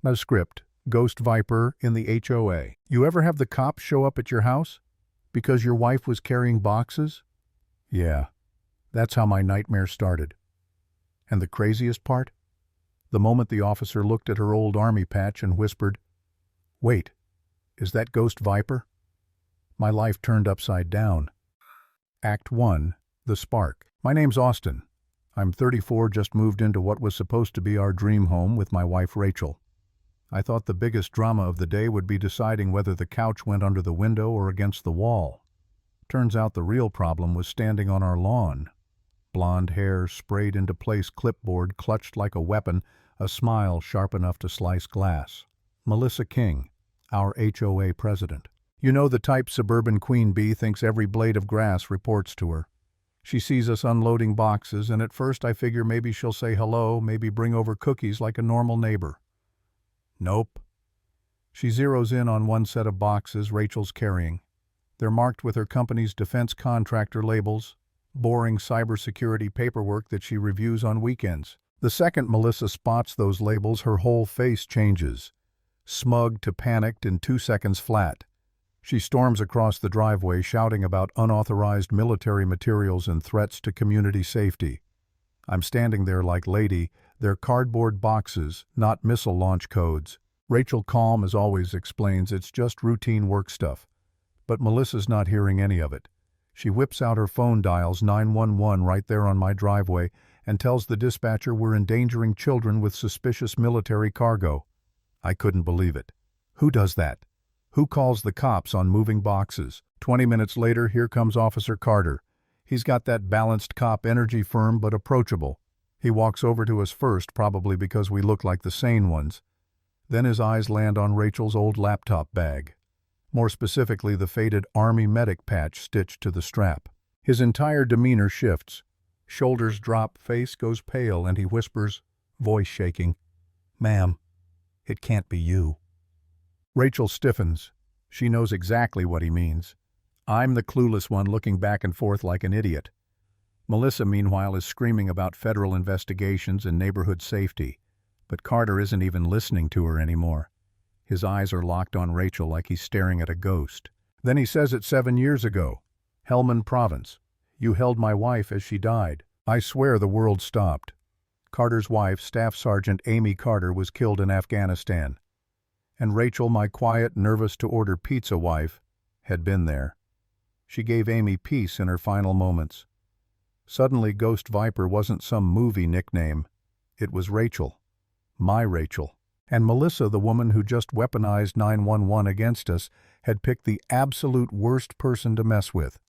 A script, Ghost Viper in the HOA. You ever have the cops show up at your house? Because your wife was carrying boxes? Yeah, that's how my nightmare started. And the craziest part? The moment the officer looked at her old army patch and whispered, "Wait, is that Ghost Viper?" My life turned upside down. Act 1, The Spark. My name's Austin. I'm 34, just moved into what was supposed to be our dream home with my wife Rachel. I thought the biggest drama of the day would be deciding whether the couch went under the window or against the wall. Turns out the real problem was standing on our lawn. Blonde hair sprayed into place, clipboard clutched like a weapon, a smile sharp enough to slice glass. Melissa King, our HOA president. You know the type suburban queen bee thinks every blade of grass reports to her. She sees us unloading boxes, and at first I figure maybe she'll say hello, maybe bring over cookies like a normal neighbor. Nope. She zeroes in on one set of boxes Rachel's carrying. They're marked with her company's defense contractor labels, boring cybersecurity paperwork that she reviews on weekends. The second Melissa spots those labels, her whole face changes. Smug to panicked in 2 seconds flat. She storms across the driveway shouting about unauthorized military materials and threats to community safety. I'm standing there like, lady, they're cardboard boxes, not missile launch codes. Rachel, calm as always, explains it's just routine work stuff. But Melissa's not hearing any of it. She whips out her phone, dials 911 right there on my driveway, and tells the dispatcher we're endangering children with suspicious military cargo. I couldn't believe it. Who does that? Who calls the cops on moving boxes? 20 minutes later, here comes Officer Carter. He's got that balanced cop energy, firm but approachable. He walks over to us first, probably because we look like the sane ones. Then his eyes land on Rachel's old laptop bag. More specifically, the faded Army medic patch stitched to the strap. His entire demeanor shifts. Shoulders drop, face goes pale, and he whispers, voice shaking, "Ma'am, it can't be you." Rachel stiffens. She knows exactly what he means. I'm the clueless one looking back and forth like an idiot. Melissa, meanwhile, is screaming about federal investigations and neighborhood safety. But Carter isn't even listening to her anymore. His eyes are locked on Rachel like he's staring at a ghost. Then he says it 7 years ago. Helmand Province. You held my wife as she died. I swear the world stopped. Carter's wife, Staff Sergeant Amy Carter, was killed in Afghanistan. And Rachel, my quiet, nervous-to-order pizza wife, had been there. She gave Amy peace in her final moments. Suddenly, Ghost Viper wasn't some movie nickname. It was Rachel. My Rachel. And Melissa, the woman who just weaponized 911 against us, had picked the absolute worst person to mess with.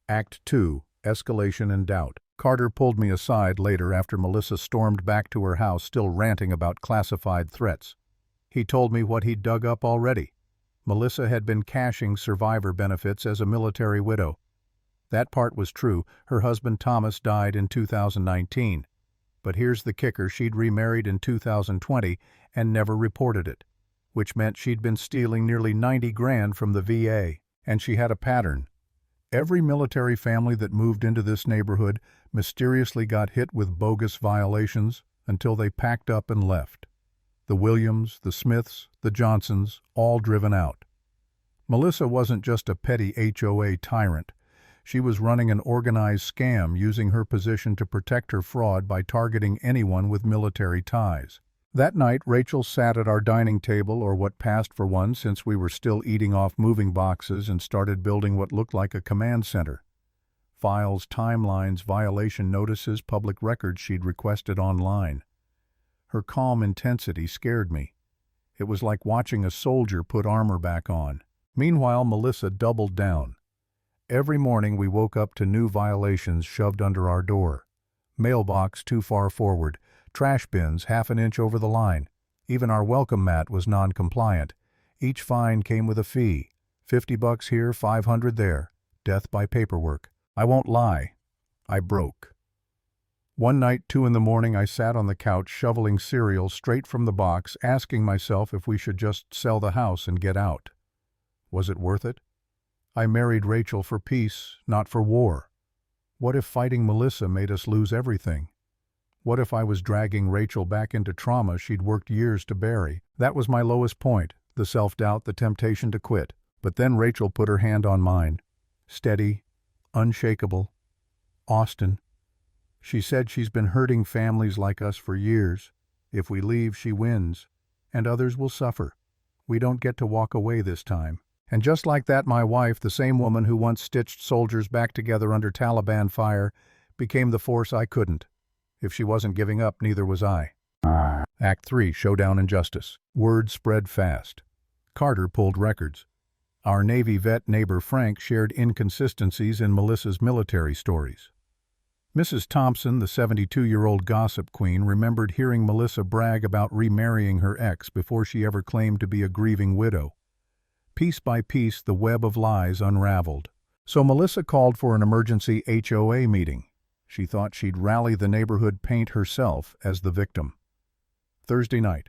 Act 2, Escalation and Doubt. Carter pulled me aside later after Melissa stormed back to her house, still ranting about classified threats. He told me what he'd dug up already. Melissa had been cashing survivor benefits as a military widow. That part was true. Her husband Thomas died in 2019. But here's the kicker, she'd remarried in 2020 and never reported it, which meant she'd been stealing nearly 90 grand from the VA. And she had a pattern. Every military family that moved into this neighborhood mysteriously got hit with bogus violations until they packed up and left. The Williams, the Smiths, the Johnsons, all driven out. Melissa wasn't just a petty HOA tyrant. She was running an organized scam, using her position to protect her fraud by targeting anyone with military ties. That night, Rachel sat at our dining table, or what passed for one since we were still eating off moving boxes, and started building what looked like a command center. Files, timelines, violation notices, public records she'd requested online. Her calm intensity scared me. It was like watching a soldier put armor back on. Meanwhile, Melissa doubled down. Every morning we woke up to new violations shoved under our door. Mailbox too far forward, trash bins half an inch over the line. Even our welcome mat was non-compliant. Each fine came with a fee. $50 here, $500 there. Death by paperwork. I won't lie. I broke. One night, 2 in the morning, I sat on the couch shoveling cereal straight from the box, asking myself if we should just sell the house and get out. Was it worth it? I married Rachel for peace, not for war. What if fighting Melissa made us lose everything? What if I was dragging Rachel back into trauma she'd worked years to bury? That was my lowest point, the self-doubt, the temptation to quit. But then Rachel put her hand on mine. Steady, unshakable. Austin. She said she's been hurting families like us for years. If we leave, she wins, and others will suffer. We don't get to walk away this time. And just like that, my wife, the same woman who once stitched soldiers back together under Taliban fire, became the force I couldn't. If she wasn't giving up, neither was I. Act 3, Showdown in Justice. Word spread fast. Carter pulled records. Our Navy vet neighbor Frank shared inconsistencies in Melissa's military stories. Mrs. Thompson, the 72-year-old gossip queen, remembered hearing Melissa brag about remarrying her ex before she ever claimed to be a grieving widow. Piece by piece, the web of lies unraveled. So Melissa called for an emergency HOA meeting. She thought she'd rally the neighborhood, paint herself as the victim. Thursday night,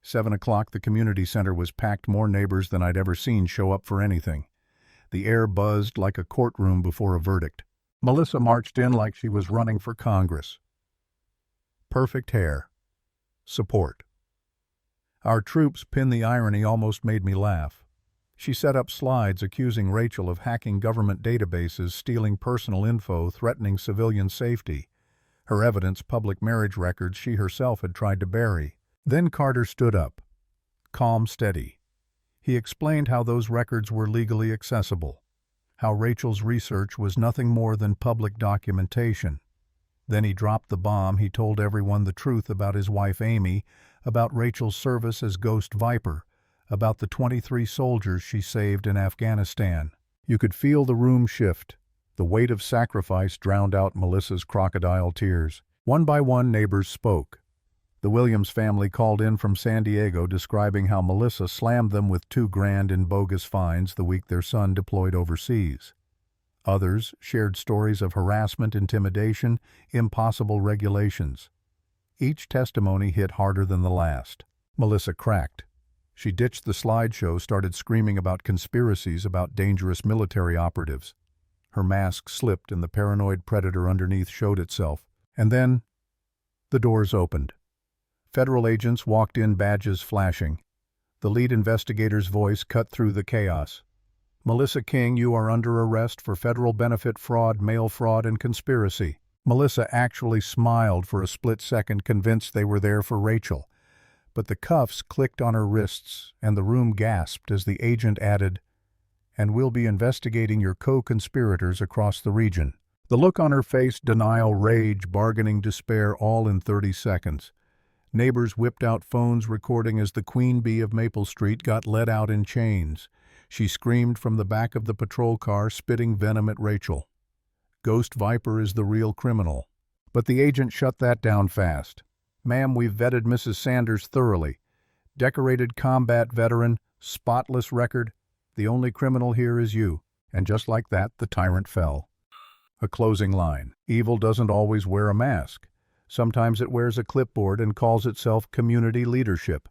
7 o'clock, the community center was packed, more neighbors than I'd ever seen show up for anything. The air buzzed like a courtroom before a verdict. Melissa marched in like she was running for Congress. Perfect hair. Support. Our troops, pin the irony, almost made me laugh. She set up slides accusing Rachel of hacking government databases, stealing personal info, threatening civilian safety. Her evidence, public marriage records she herself had tried to bury. Then Carter stood up. Calm, steady. He explained how those records were legally accessible. How Rachel's research was nothing more than public documentation. Then he dropped the bomb. He told everyone the truth about his wife Amy, about Rachel's service as Ghost Viper, about the 23 soldiers she saved in Afghanistan. You could feel the room shift. The weight of sacrifice drowned out Melissa's crocodile tears. One by one, neighbors spoke. The Williams family called in from San Diego, describing how Melissa slammed them with $2,000 in bogus fines the week their son deployed overseas. Others shared stories of harassment, intimidation, impossible regulations. Each testimony hit harder than the last. Melissa cracked. She ditched the slideshow, started screaming about conspiracies, about dangerous military operatives. Her mask slipped and the paranoid predator underneath showed itself. And then the doors opened. Federal agents walked in, badges flashing. The lead investigator's voice cut through the chaos. Melissa King, you are under arrest for federal benefit fraud, mail fraud, and conspiracy. Melissa actually smiled for a split second, convinced they were there for Rachel. But the cuffs clicked on her wrists, and the room gasped as the agent added, "And we'll be investigating your co-conspirators across the region." The look on her face, denial, rage, bargaining, despair, all in 30 seconds. Neighbors whipped out phones, recording as the queen bee of Maple Street got let out in chains. She screamed from the back of the patrol car, spitting venom at Rachel. Ghost Viper is the real criminal. But the agent shut that down fast. "Ma'am, we've vetted Mrs. Sanders thoroughly. Decorated combat veteran, spotless record. The only criminal here is you." And just like that, the tyrant fell. A closing line. Evil doesn't always wear a mask. Sometimes it wears a clipboard and calls itself community leadership.